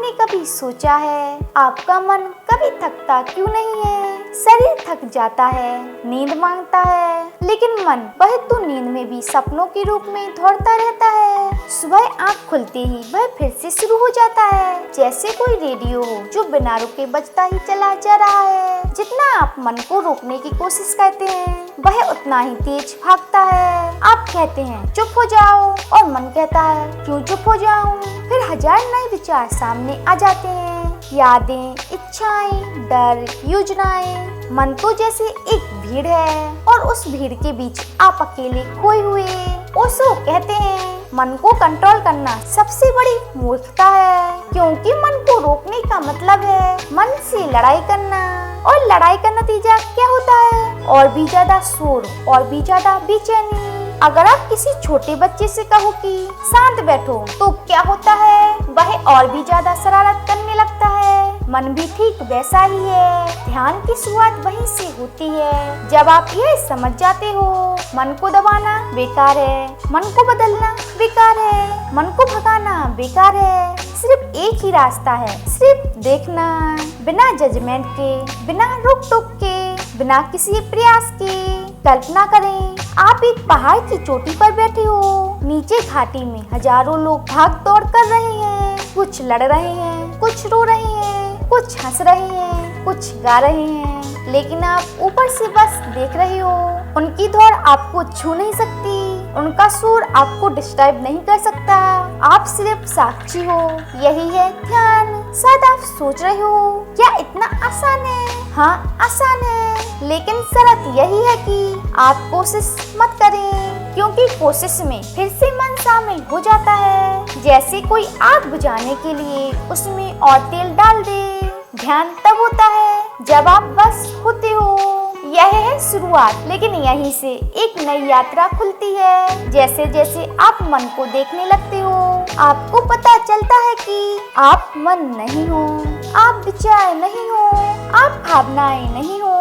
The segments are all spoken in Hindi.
आपने कभी सोचा है आपका मन कभी थकता क्यों नहीं है? शरीर थक जाता है, नींद मांगता है, लेकिन मन वह तो नींद में भी सपनों के रूप में दौड़ता रहता है। सुबह आँख खुलते ही वह फिर से शुरू हो जाता है, जैसे कोई रेडियो हो जो बिना रुके बजता ही चला जा रहा है। जितना आप मन को रोकने की कोशिश करते हैं वह उतना ही तेज भागता है। आप कहते हैं चुप हो जाओ और मन कहता है क्यों चुप हो जाऊं? फिर हजार नए विचार सामने आ जाते हैं, यादें, इच्छाएं, डर, योजनाएं। मन तो जैसे एक भीड़ है और उस भीड़ के बीच आप अकेले खोए हुए। ओशो कहते हैं मन को कंट्रोल करना सबसे बड़ी मूर्खता है, क्योंकि मन को रोकने का मतलब है मन से लड़ाई करना, और लड़ाई का नतीजा क्या होता है? और भी ज्यादा शोर और भी ज्यादा बेचैनी। अगर आप किसी छोटे बच्चे से कहो कि शांत बैठो तो क्या होता है? वह और भी ज्यादा शरारत करने लगता है। मन भी ठीक वैसा ही है। ध्यान की शुरुआत वहीं से होती है जब आप यह समझ जाते हो मन को दबाना बेकार है, मन को बदलना बेकार है, मन को भगाना बेकार है। सिर्फ एक ही रास्ता है, सिर्फ देखना, बिना जजमेंट के, बिना रोक टोक के, बिना किसी प्रयास के। कल्पना करें आप एक पहाड़ की चोटी पर बैठे हो, नीचे घाटी में हजारों लोग भाग दौड़ कर रहे हैं। कुछ लड़ रहे हैं, कुछ रो रहे हैं, कुछ हंस रहे हैं, कुछ गा रहे हैं, लेकिन आप ऊपर से बस देख रहे हो। उनकी दौड़ आपको छू नहीं सकती, उनका शोर आपको डिस्टर्ब नहीं कर सकता। आप सिर्फ साक्षी हो। यही है ध्यान। शायद आप सोच रहे हो क्या इतना आसान है? हाँ आसान है, लेकिन शर्त यही है कि आप कोशिश मत करें, क्योंकि कोशिश में फिर से मन शामिल हो जाता है। जैसे कोई आग बुझाने के लिए उसमें और तेल डाल दे। ध्यान तब होता है जब आप बस होते हो। यह है शुरुआत, लेकिन यहीं से एक नई यात्रा खुलती है। जैसे जैसे आप मन को देखने लगते हो आपको पता चलता है कि आप मन नहीं हो, आप विचार नहीं हो, आप भावनाएं नहीं हो,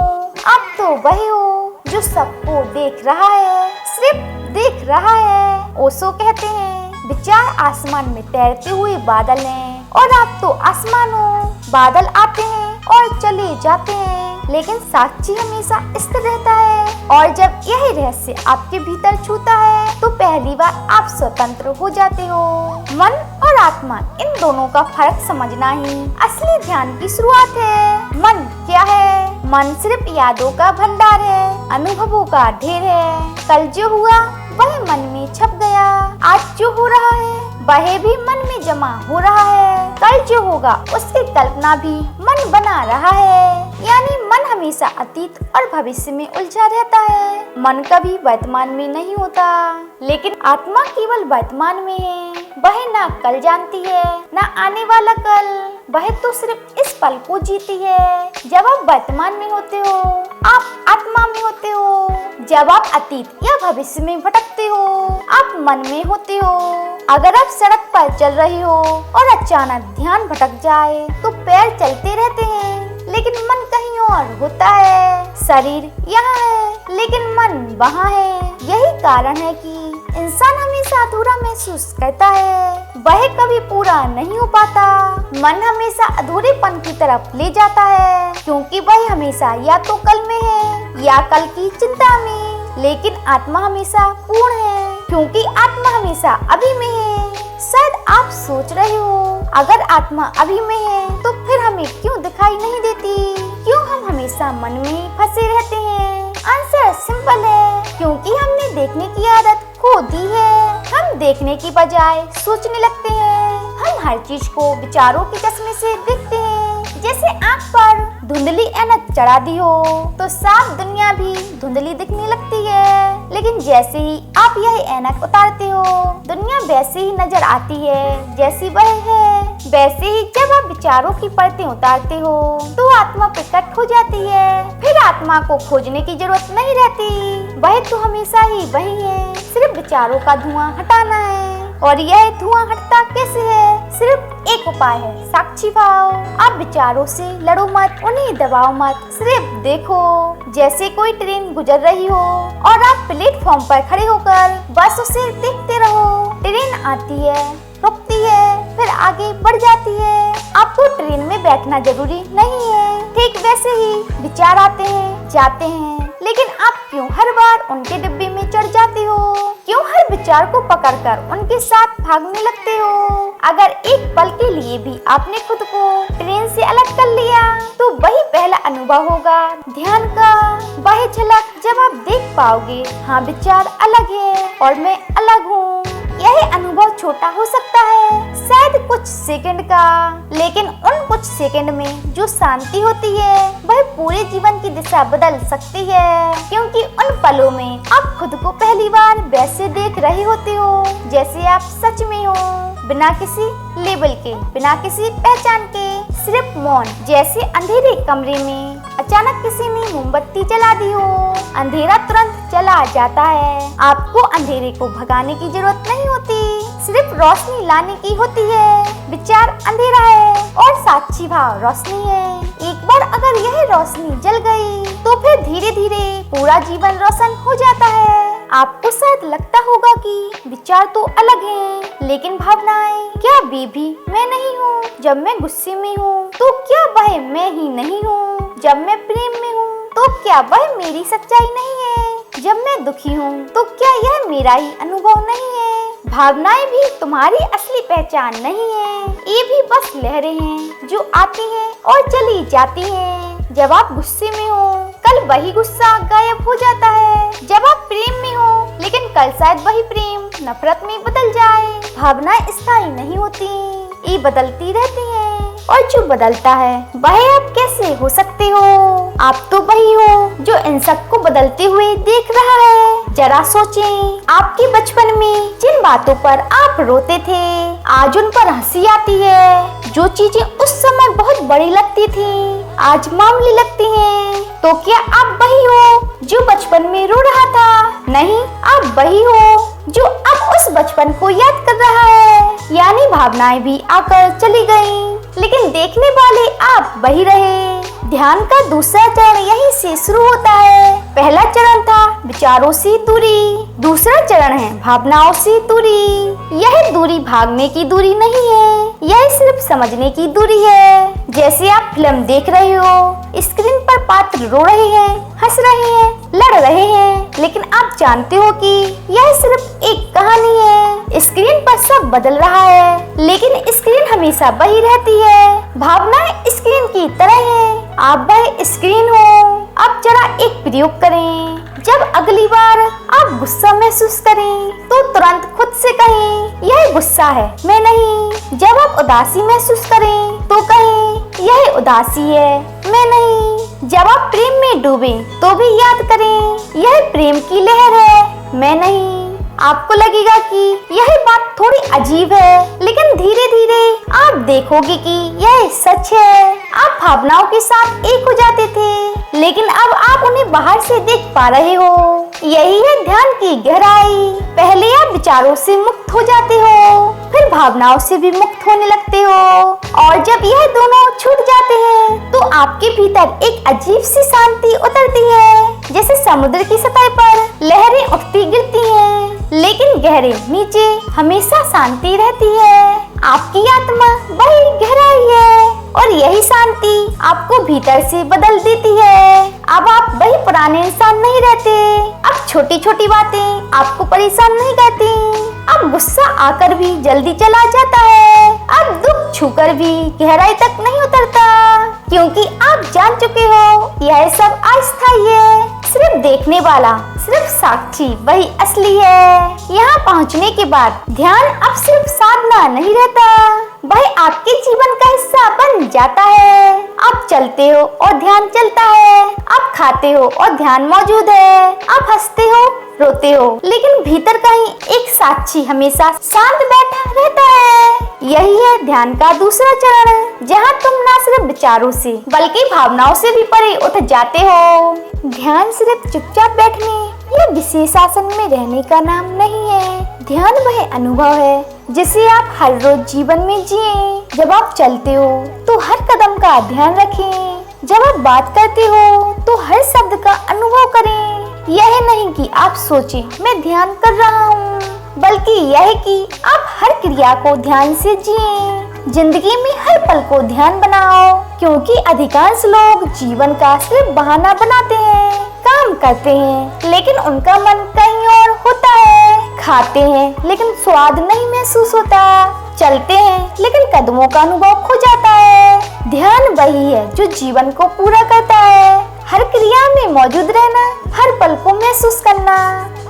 आप तो वही हो जो सबको देख रहा है, सिर्फ देख रहा है। ओशो कहते हैं विचार आसमान में तैरते हुए बादल हैं और आप तो आसमान हो। बादल आते हैं और चले जाते हैं, लेकिन साक्षी हमेशा स्थिर रहता है। और जब यही रहस्य आपके भीतर छूता है तो पहली बार आप स्वतंत्र हो जाते हो। मन और आत्मा, इन दोनों का फर्क समझना ही असली ध्यान की शुरुआत है। मन क्या है? मन सिर्फ यादों का भंडार है, अनुभवों का ढेर है। कल जो हुआ वह मन में छप गया, आज जो हो रहा है वह भी मन में जमा हो रहा है, कल जो होगा उसकी कल्पना भी मन बना रहा है। यानी मन हमेशा अतीत और भविष्य में उलझा रहता है। मन कभी वर्तमान में नहीं होता, लेकिन आत्मा केवल वर्तमान में है। वह ना कल जानती है ना आने वाला कल, वह तो सिर्फ इस पल को जीती है। जब आप वर्तमान में होते हो आप आत्मा में होते हो, जब आप अतीत या भविष्य में भटकते हो आप मन में होते हो। अगर आप सड़क पर चल रहे हो और अचानक ध्यान भटक जाए तो पैर चलते रहते हैं, लेकिन मन कहीं और होता है। शरीर यहाँ है लेकिन मन वहाँ है। यही कारण है कि इंसान हमेशा अधूरा महसूस करता है, वह कभी पूरा नहीं हो पाता। मन हमेशा अधूरेपन की तरफ ले जाता है, क्योंकि वह हमेशा या तो कल में है या कल की चिंता में, लेकिन आत्मा हमेशा पूर्ण है, क्योंकि आत्मा हमेशा अभी में है। शायद आप सोच रहे हो अगर आत्मा अभी में है तो फिर हमें क्यों दिखाई नहीं देती? क्यों हम हमेशा मन में फंसे रहते हैं? आंसर सिंपल है, क्योंकि हमने देखने की आदत खो दी है। हम देखने की बजाय सोचने लगते हैं। हम हर चीज को विचारों के चश्मे से देखते हैं। जैसे आँख पर धुंधली ऐनक चढ़ा दी हो तो साफ दुनिया भी धुंधली दिखने लगती है, लेकिन जैसे ही आप यह ऐनक उतारते हो दुनिया वैसे ही नजर आती है जैसी वह है। वैसे ही जब आप विचारों की परतें उतारते हो तो आत्मा प्रकट हो जाती है। फिर आत्मा को खोजने की जरूरत नहीं रहती, वह तो हमेशा ही वही है। सिर्फ विचारों का धुआं हटाना है। और यह धुआं हटता कैसे है? सिर्फ एक उपाय है, साक्षी भाव। आप विचारों से लड़ो मत, उन्हें दबाओ मत, सिर्फ देखो। जैसे कोई ट्रेन गुजर रही हो और आप प्लेटफॉर्म पर खड़े होकर बस उसे देखते रहो। ट्रेन आती है, रुकती है, फिर आगे बढ़ जाती है। आपको ट्रेन में बैठना जरूरी नहीं है। ठीक वैसे ही विचार आते हैं, जाते हैं, लेकिन आप क्यों हर बार उनके डिब्बे में चढ़ जाते हो? क्यों हर विचार को पकड़कर उनके साथ भागने लगते हो? अगर एक पल के लिए भी आपने खुद को ट्रेन से अलग कर लिया तो वही पहला अनुभव होगा ध्यान का। वह झलक जब आप देख पाओगे, हाँ विचार अलग है और मैं अलग हूँ। यह अनुभव छोटा हो सकता है, शायद कुछ सेकंड का, लेकिन उन कुछ सेकंड में जो शांति होती है वह पूरे जीवन की दिशा बदल सकती है। क्योंकि उन पलों में आप खुद को पहली बार वैसे देख रहे होते हो जैसे आप सच में हो, बिना किसी लेबल के, बिना किसी पहचान के, सिर्फ मौन। जैसे अंधेरे कमरे में अचानक किसी ने मोमबत्ती जला दी हो, अंधेरा तुरंत चला जाता है। आपको अंधेरे को भगाने की जरूरत नहीं होती, सिर्फ रोशनी लाने की होती है। विचार अंधेरा है और साक्षी भाव रोशनी है। एक बार अगर यह रोशनी जल गई तो फिर धीरे धीरे पूरा जीवन रोशन हो जाता है। आपको शायद लगता होगा कि विचार तो अलग हैं, लेकिन भावनाएं, क्या वे भी मैं नहीं हूँ? जब मैं गुस्से में हूँ तो क्या वह मैं ही नहीं हूँ? जब मैं प्रेम में हूँ तो क्या वह मेरी सच्चाई नहीं है? जब मैं दुखी हूँ तो क्या यह मेरा ही अनुभव नहीं है? भावनाएं भी तुम्हारी असली पहचान नहीं है, ये भी बस लहरें हैं जो आती हैं और चली जाती हैं। जब आप गुस्से में हो, कल वही गुस्सा गायब हो जाता है। जब आप प्रेम में हो, लेकिन कल शायद वही प्रेम नफरत में बदल जाए। भावनाएं स्थायी नहीं होती, ये बदलती रहती हैं, और जो बदलता है वह आप कैसे हो सकते हो? आप तो वही हो जो इन सबको बदलते हुए देख रहा है। जरा सोचें, आपके बचपन में जिन बातों पर आप रोते थे, आज उन पर हंसी आती है। जो चीजें उस समय बहुत बड़ी लगती थी, आज मामूली लगती हैं। तो क्या आप वही हो जो बचपन में रो रहा था? नहीं, आप वही हो जो अब उस बचपन को याद कर रहा है। यानी भावनाएं भी आकर चली गईं, लेकिन देखने वाले आप वही रहे। ध्यान का दूसरा चरण यहीं से शुरू होता है। पहला चरण था विचारों से दूरी, दूसरा चरण है भावनाओं से दूरी। यह दूरी भागने की दूरी नहीं है, यह सिर्फ समझने की दूरी है। जैसे आप फिल्म देख रहे हो, स्क्रीन पर पात्र रो रहे हैं, हंस रहे हैं, लड़ रहे हैं, लेकिन आप जानते हो कि यह सिर्फ एक कहानी है। स्क्रीन पर सब बदल रहा है, लेकिन स्क्रीन हमेशा वही रहती है। भावनाएं स्क्रीन की तरह हैं, आप वह स्क्रीन हो। अब जरा एक प्रयोग करें। जब अगली बार आप गुस्सा महसूस करें तो तुरंत खुद से कहें, यह गुस्सा है, मैं नहीं। जब आप उदासी महसूस करें तो कहें, यह उदासी है, मैं नहीं। जब आप प्रेम में डूबे तो भी याद करें, यह प्रेम की लहर है, मैं नहीं। आपको लगेगा कि यह बात थोड़ी अजीब है, लेकिन धीरे धीरे आप देखोगे कि यह सच है। आप भावनाओं के साथ एक हो जाते थे, लेकिन अब आप उन्हें बाहर से देख पा रहे हो। यही है ध्यान की गहराई। पहले आप विचारों से मुक्त हो जाते हो, फिर भावनाओं से भी मुक्त होने लगते हो, और जब यह दोनों छूट जाते हैं तो आपके भीतर एक अजीब सी शांति उतरती है। जैसे समुद्र की सतह पर लहरें उठती गिरती हैं, लेकिन गहरे नीचे हमेशा शांति रहती है। आपकी आत्मा वही गहराई है, और यही शांति आपको भीतर से बदल देती है। अब आप वही पुराने इंसान नहीं रहते। अब छोटी छोटी बातें आपको परेशान नहीं करती। अब गुस्सा आकर भी जल्दी चला जाता है। अब दुख छूकर भी गहराई तक नहीं उतरता, क्योंकि आप जान चुके हो यह सब अस्थायी है। सिर्फ देखने वाला, सिर्फ साक्षी वही असली है। यहाँ पहुँचने के बाद ध्यान अब सिर्फ साधना नहीं रहता, वह आपके जीवन का हिस्सा बन जाता है। आप चलते हो और ध्यान चलता है, आप खाते हो और ध्यान मौजूद है, आप हंसते हो, रोते हो, लेकिन भीतर कहीं एक साक्षी हमेशा शांत बैठा रहता है। यही है ध्यान का दूसरा चरण, जहाँ तुम न सिर्फ विचारों से बल्कि भावनाओं से भी परे उठ जाते हो। ध्यान सिर्फ चुपचाप बैठने या विशेष आसन में रहने का नाम नहीं है। ध्यान वह अनुभव है जिसे आप हर रोज जीवन में जिए। जब आप चलते हो तो हर कदम का ध्यान रखें, जब आप बात करते हो तो हर शब्द का अनुभव करें। यह नहीं कि आप सोचें मैं ध्यान कर रहा हूँ, बल्कि यह कि आप हर क्रिया को ध्यान से जिए। जिंदगी में हर पल को ध्यान बनाओ, क्योंकि अधिकांश लोग जीवन का सिर्फ बहाना बनाते हैं। काम करते हैं लेकिन उनका मन कहीं और होता है। खाते हैं लेकिन स्वाद नहीं महसूस होता। चलते हैं लेकिन कदमों का अनुभव खो जाता है। ध्यान वही है जो जीवन को पूरा करता है। हर क्रिया में मौजूद रहना, हर पल को महसूस करना।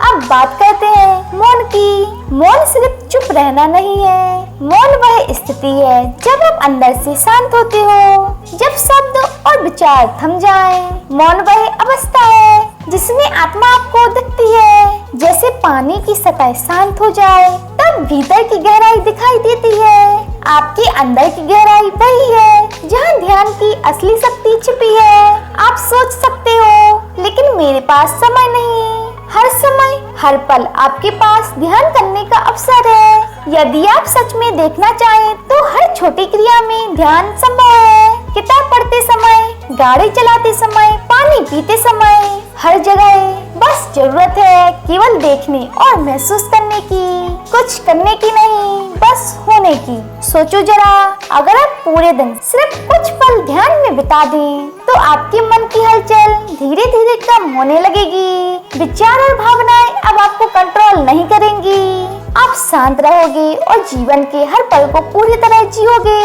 अब बात करते हैं मौन की। मौन सिर्फ चुप रहना नहीं है। मौन वह स्थिति है जब आप अंदर से शांत होते हो, जब शब्द और विचार थम जाएं। मौन वह अवस्था है जिसमें आत्मा आपको दिखती है। जैसे पानी की सतह शांत हो जाए तब भीतर की गहराई दिखाई देती है। आपके अंदर की गहराई वही है जहाँ ध्यान की असली शक्ति छिपी है। आप सोच सकते हो लेकिन मेरे पास समय नहीं। हर समय हर पल आपके पास ध्यान करने का अवसर है। यदि आप सच में देखना चाहें तो हर छोटी क्रिया में ध्यान संभव है। किताब पढ़ते समय, गाड़ी चलाते समय, पानी पीते समय, हर जगह बस जरूरत है केवल देखने और महसूस करने की, कुछ करने की नहीं, बस होने की। सोचो जरा, अगर आप पूरे दिन सिर्फ कुछ पल ध्यान में बिता दें तो आपके मन की हलचल धीरे धीरे कम होने लगेगी। विचार और भावनाएं अब आपको कंट्रोल नहीं करेंगी। आप शांत रहोगे और जीवन के हर पल को पूरी तरह जियोगे।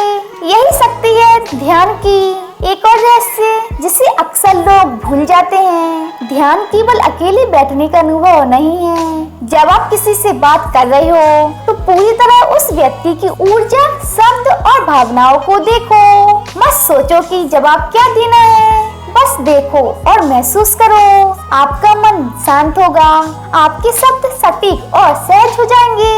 यही शक्ति है ध्यान की। एक और रहस्य जिसे अक्सर लोग भूल जाते हैं, ध्यान केवल अकेले बैठने का अनुभव नहीं है। जब आप किसी से बात कर रहे हो तो पूरी तरह उस व्यक्ति की ऊर्जा, शब्द और भावनाओं को देखो। मत सोचो कि जवाब क्या देना है, बस देखो और महसूस करो। आपका मन शांत होगा, आपके शब्द सटीक और सहज हो जाएंगे।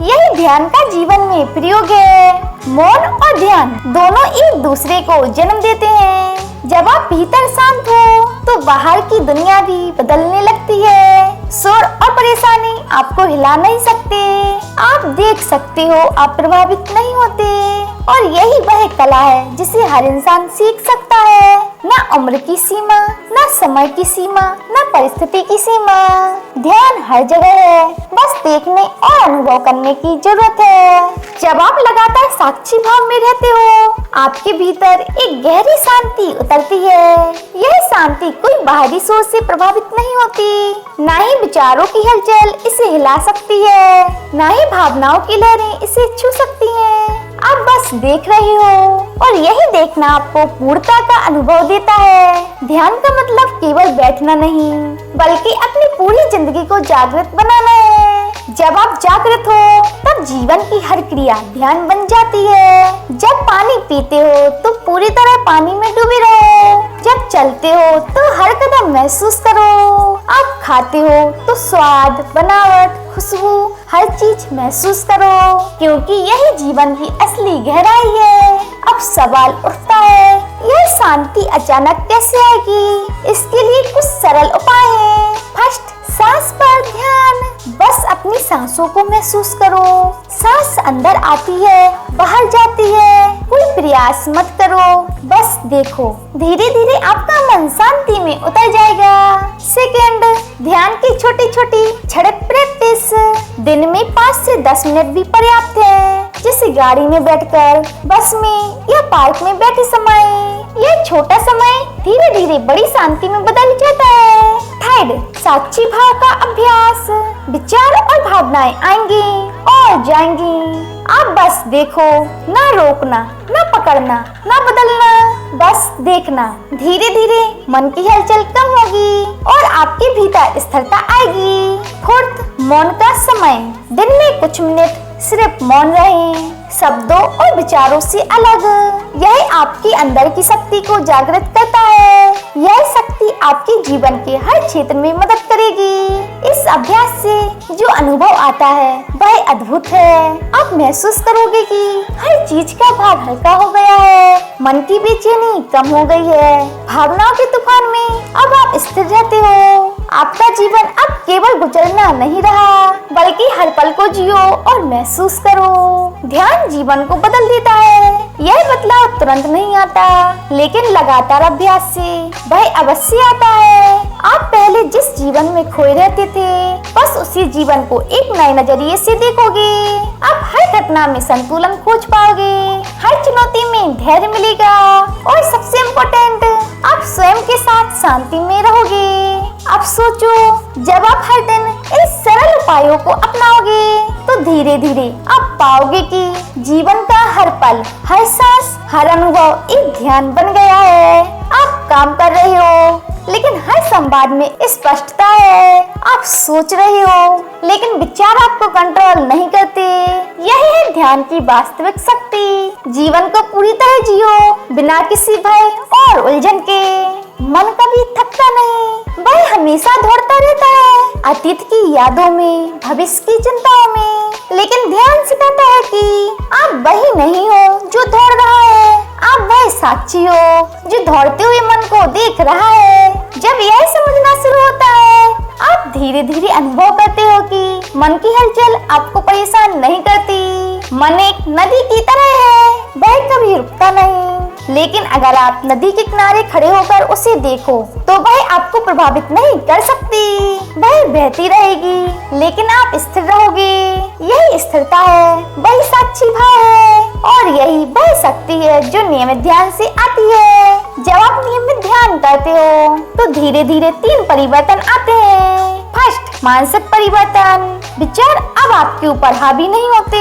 यही ध्यान का जीवन में प्रयोग है। मौन और ध्यान दोनों एक दूसरे को जन्म देते हैं। जब आप भीतर शांत हो तो बाहर की दुनिया भी बदलने लगती है। शोर और परेशानी आपको हिला नहीं सकते। आप देख सकते हो, आप प्रभावित नहीं होते। और यही वह कला है जिसे हर इंसान सीख सकता है। न उम्र की सीमा, न समय की सीमा, न परिस्थिति की सीमा। ध्यान हर जगह है, बस देखने और अनुभव करने की जरूरत है। जब आप लगातार साक्षी भाव में रहते हो, आपके भीतर एक गहरी शांति उतरती है। यह शांति कोई बाहरी सोच से प्रभावित नहीं होती, न ही विचारों की हलचल इसे हिला सकती है, न ही भावनाओं की लहरें इसे छू सकती हैं। आप बस देख रहे हो और यही देखना आपको पूर्णता का अनुभव देता है। ध्यान का मतलब केवल बैठना नहीं, बल्कि अपनी पूरी जिंदगी को जागृत बनाना है। जब आप जागृत हो तब जीवन की हर क्रिया ध्यान बन जाती है। जब पानी पीते हो तो पूरी तरह पानी में डूबे रहो। जब चलते हो तो हर कदम महसूस करो। आप खाते हो तो स्वाद, बनावट, खुशबू, हर चीज महसूस करो, क्योंकि यही जीवन की असली गहराई है। अब सवाल उठता है, यह शांति अचानक कैसे आएगी? इसके लिए कुछ सरल उपाय हैं। फर्स्ट, सांस पर ध्यान। बस अपनी सांसों को महसूस करो। सांस अंदर आती है, बाहर जाती है। कोई प्रयास मत करो, बस देखो। धीरे धीरे आपका मन शांति में उतर जाएगा। सेकंड, ध्यान की छोटी छोटी झड़प प्रैक्टिस। दिन में 5 से 10 मिनट भी पर्याप्त है, जैसे गाड़ी में बैठकर, बस में या पार्क में बैठे समय। यह छोटा समय धीरे धीरे बड़ी शांति में बदल जाता है। थर्ड, साक्षी भाव का अभ्यास। विचार और भावनाएं आएंगी और जाएंगी। आप बस देखो, ना रोकना, ना पकड़ना, ना बदलना, बस देखना। धीरे धीरे मन की हलचल कम होगी और आपके भीतर स्थिरता आएगी। फोर्थ, मौन का समय। दिन में कुछ मिनट सिर्फ मौन रहें, शब्दों और विचारों से अलग। यह आपके अंदर की शक्ति को जागृत करता है। यह शक्ति आपके जीवन के हर क्षेत्र में मदद करेगी। इस अभ्यास से जो अनुभव आता है वह अद्भुत है। आप महसूस करोगे कि हर चीज का भार हल्का हो गया है, मन की बेचैनी कम हो गई है। भावनाओं के तूफान में अब आप स्थिर रहते हो। आपका जीवन अब केवल गुजरना नहीं रहा, बल्कि हर पल को जियो और महसूस करो। ध्यान जीवन को बदल देता है। यह बदलाव तुरंत नहीं आता, लेकिन लगातार अभ्यास से वह अवश्य आता है। आप पहले जिस जीवन में खोए रहते थे बस उसी जीवन को एक नए नजरिए से देखोगे। आप हर घटना में संतुलन खोज पाओगे, हर चुनौती में धैर्य मिलेगा और सबसे इम्पोर्टेंट आप स्वयं के साथ शांति में रहोगे। अब सोचो, जब आप हर दिन इन सरल उपायों को अपनाओगे तो धीरे धीरे आप पाओगे कि जीवन का हर पल, हर सांस, हर अनुभव एक ध्यान बन गया है। आप काम कर रहे हो लेकिन हर संवाद में स्पष्टता है। आप सोच रहे हो लेकिन विचार आपको कंट्रोल नहीं करते। यही है ध्यान की वास्तविक शक्ति। जीवन को पूरी तरह जियो बिना किसी भय और उलझन के। मन कभी थकता नहीं, वह हमेशा दौड़ता रहता है, अतीत की यादों में, भविष्य की चिंताओं में। लेकिन ध्यान सिखाता है कि आप वही नहीं हो जो दौड़ रहा है, आप वह साक्षी हो जो दौड़ते हुए मन को देख रहा है। जब यह समझना शुरू होता है आप धीरे धीरे अनुभव करते हो कि मन की हलचल आपको परेशान नहीं करती। मन एक नदी की तरह है, वह कभी रुकता नहीं। लेकिन अगर आप नदी के किनारे खड़े होकर उसे देखो तो वह आपको प्रभावित नहीं कर सकती। वह बहती रहेगी लेकिन आप स्थिर रहोगे। यही स्थिरता है, वही साक्षी भाव है और यही वह शक्ति है जो नियमित ध्यान से आती है। जब आप नियमित ध्यान करते हो तो धीरे धीरे 3 परिवर्तन आते हैं। फर्स्ट, मानसिक परिवर्तन। विचार अब आपके ऊपर हावी नहीं होते,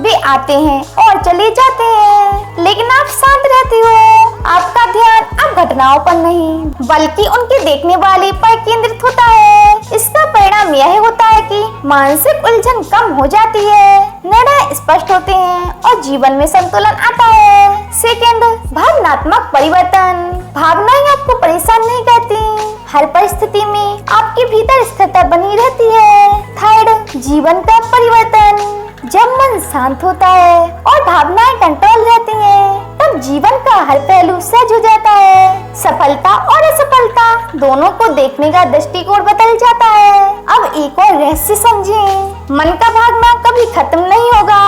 वे आते हैं और चले जाते हैं लेकिन आप शांत रहते हो। आपका ध्यान अब घटनाओं पर नहीं बल्कि उनके देखने वाले पर केंद्रित होता है। इसका परिणाम यह होता है कि मानसिक उलझन कम हो जाती है, निर्णय स्पष्ट होते हैं और जीवन में संतुलन आता है। सेकंड, भावनात्मक परिवर्तन। भावनाएं आपको परेशान नहीं करती, हर परिस्थिति में आपके भीतर स्थिरता बनी रहती है। थर्ड, जीवन का परिवर्तन। जब मन शांत होता है और भावनाएं कंट्रोल रहती हैं, तब जीवन का हर पहलू सहज हो जाता है। सफलता और असफलता दोनों को देखने का दृष्टिकोण बदल जाता है। अब एक और रहस्य समझें, मन का भागना कभी खत्म नहीं होगा।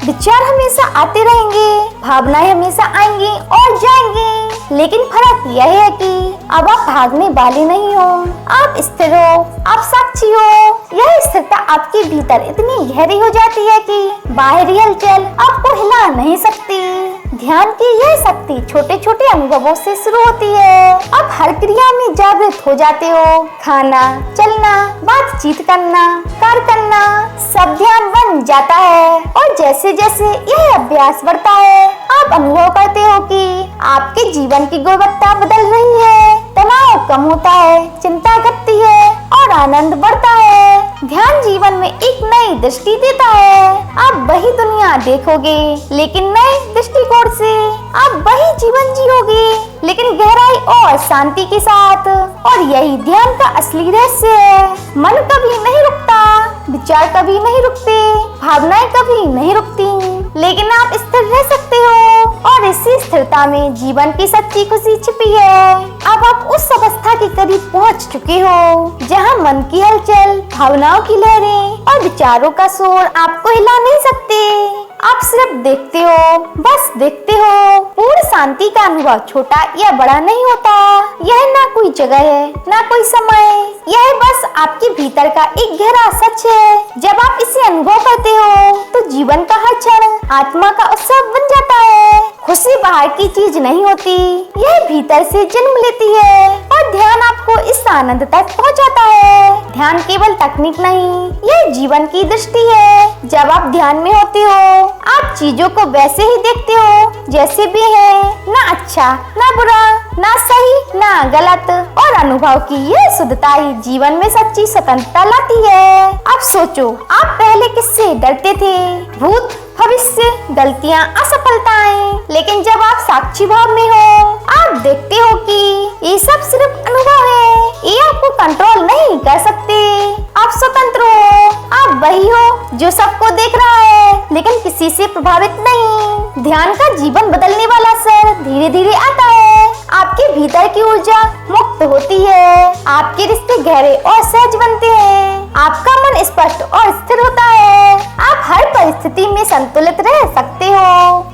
विचार हमेशा आते रहेंगे, भावनाएं हमेशा आएंगी और जाएंगी, लेकिन फर्क यह है कि अब आप भागने वाले नहीं हो, आप स्थिर हो, आप साक्षी हो। यह स्थिरता आपके भीतर इतनी गहरी हो जाती है कि बाहरी हलचल आपको हिला नहीं सकती। ध्यान की यह शक्ति छोटे छोटे अनुभवों से शुरू होती है। आप हर क्रिया में जागृत हो जाते हो। खाना, चलना, बातचीत करना, कार्य करना, सब ध्यान बन जाता है। और जैसे जैसे यह अभ्यास बढ़ता है आप अनुभव करते हो कि आपके जीवन की गुणवत्ता बदल रही है। तनाव कम होता है, चिंता घटती है और आनंद बढ़ता है। ध्यान जीवन में एक नई दृष्टि देता है। आप वही दुनिया देखोगे लेकिन नए दृष्टिकोण से। आप वही जीवन जियोगे लेकिन गहराई और शांति के साथ। और यही ध्यान का असली रहस्य है। मन कभी नहीं रुकता, विचार कभी नहीं रुकते, भावनाएं कभी नहीं रुकती, लेकिन आप स्थिर रह सकते हो और इसी स्थिरता में जीवन की सच्ची खुशी छिपी है। अब आप उस अवस्था के करीब पहुंच चुके हो जहां मन की हलचल, भावनाओं की लहरें और विचारों का शोर आपको हिला नहीं सकते। आप सिर्फ देखते हो, बस देखते हो। पूर्ण शांति का अनुभव छोटा या बड़ा नहीं होता। यह ना कोई जगह है, ना कोई समय, यह बस आपके भीतर का एक गहरा सच है। जब आप इसे अनुभव करते हो तो जीवन का हर क्षण आत्मा का उत्सव बन जाता है। खुशी बाहर की चीज नहीं होती, यह भीतर से जन्म लेती है और ध्यान आपको इस आनंद तक पहुंचाता है। ध्यान केवल तकनीक नहीं, यह जीवन की दृष्टि है। जब आप ध्यान में होते हो आप चीजों को वैसे ही देखते हो जैसे भी है, ना अच्छा ना बुरा, ना सही ना गलत। और अनुभव की यह शुद्धता ही जीवन में सच्ची स्वतंत्रता लाती है। अब सोचो, आप पहले किससे डरते थे? भूत, भविष्य, गलतियां, असफलताएं। लेकिन जब आप साक्षी भाव में हो आप देखते हो कि ये सब सिर्फ अनुभव है, ये आपको कंट्रोल नहीं कर सकते। आप स्वतंत्र हो, आप वही हो जो सबको देख रहा है लेकिन किसी से प्रभावित नहीं। ध्यान का जीवन बदलने वाला असर धीरे धीरे आता है। आपके भीतर की ऊर्जा मुक्त होती है, आपके रिश्ते गहरे और सहज बनते हैं, आपका मन स्पष्ट और स्थिर होता है। आप हर परिस्थिति में संतुलित रह सकते हो।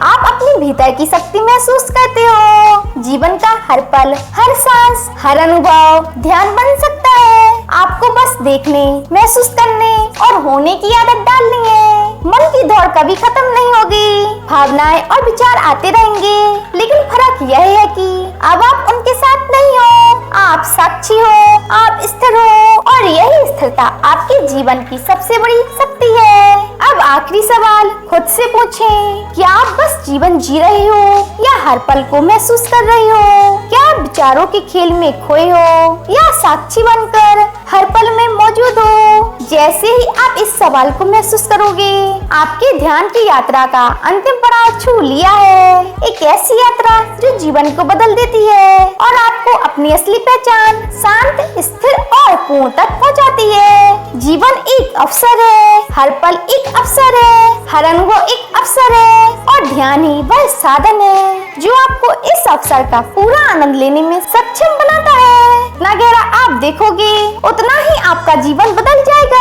आप अपनी भीतर की शक्ति महसूस करते हो। जीवन का हर पल पल, हर सांस, हर अनुभव ध्यान बन सकता है। आपको बस देखने, महसूस करने और होने की आदत डालनी है। मन की दौड़ कभी खत्म नहीं होगी, भावनाएं और विचार आते रहेंगे, लेकिन फर्क यह है कि अब आप उनके साथ नहीं हो, आप साक्षी हो, आप स्थिर हो, और यही स्थिरता आपके जीवन की सबसे बड़ी शक्ति है। अब आखिरी सवाल खुद से पूछें, क्या आप बस जीवन जी रहे हो या हर पल को महसूस कर रहे हो? क्या आप विचारों के खेल में खोए हो या साक्षी बनकर हर पल में मौजूद हो? जैसे ही आप इस सवाल को महसूस करोगे, आपके ध्यान की यात्रा का अंतिम पड़ाव छू लिया है। एक ऐसी यात्रा जो जीवन को बदल देती है और आपको अपनी असली पहचान, शांत, स्थिर और पूर्ण तक पहुंचाती है। जीवन एक अवसर है, हर पल एक अवसर है, हर अनुभव एक अवसर है, और ध्यान ही वह साधन है जो आपको इस अवसर का पूरा आनंद लेने में सक्षम बनाता है। जितना गहरा आप देखोगे, उतना ही आपका जीवन बदल जाएगा।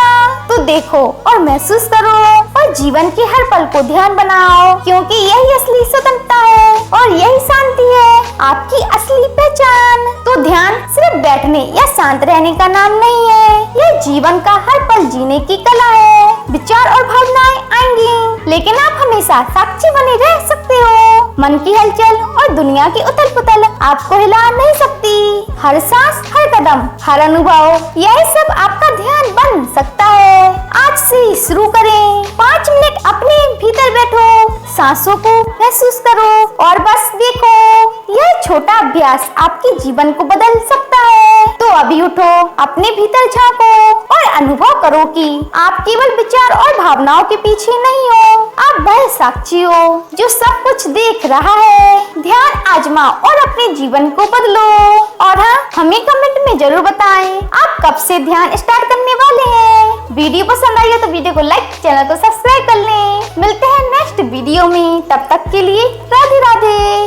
तो देखो और महसूस करो और जीवन के हर पल को ध्यान बनाओ, क्योंकि यही असली स्वतंत्रता है और यही शांति है, आपकी असली पहचान। तो ध्यान सिर्फ बैठने या शांत रहने का नाम नहीं है, यह जीवन का हर पल जीने की कला है। विचार और भावनाएं आएंगी, लेकिन आप हमेशा साक्षी बने रह सकते हो। मन की हलचल और दुनिया की उथल पुथल आपको हिला नहीं सकती। हर सांस, हर कदम, हर अनुभव, यह सब आपका ध्यान बन सकता है। आज से ही शुरू करें। 5 मिनट अपने भीतर बैठो, सांसों को महसूस करो और बस देखो। यह छोटा अभ्यास आपके जीवन को बदल सकता है। तो अभी उठो, अपने भीतर झांको और अनुभव करो कि आप केवल विचार और भावनाओं के पीछे नहीं हो, आप वह साक्षी हो जो सब कुछ देख रहा है। ध्यान आजमाओ और अपने जीवन को बदलो। और हाँ, हमें कमेंट में जरूर बताएं आप कब से ध्यान स्टार्ट करने वाले हैं। वीडियो पसंद आई हो तो वीडियो को लाइक, चैनल को सब्सक्राइब कर लें। मिलते हैं नेक्स्ट वीडियो में, तब तक के लिए राधे राधे।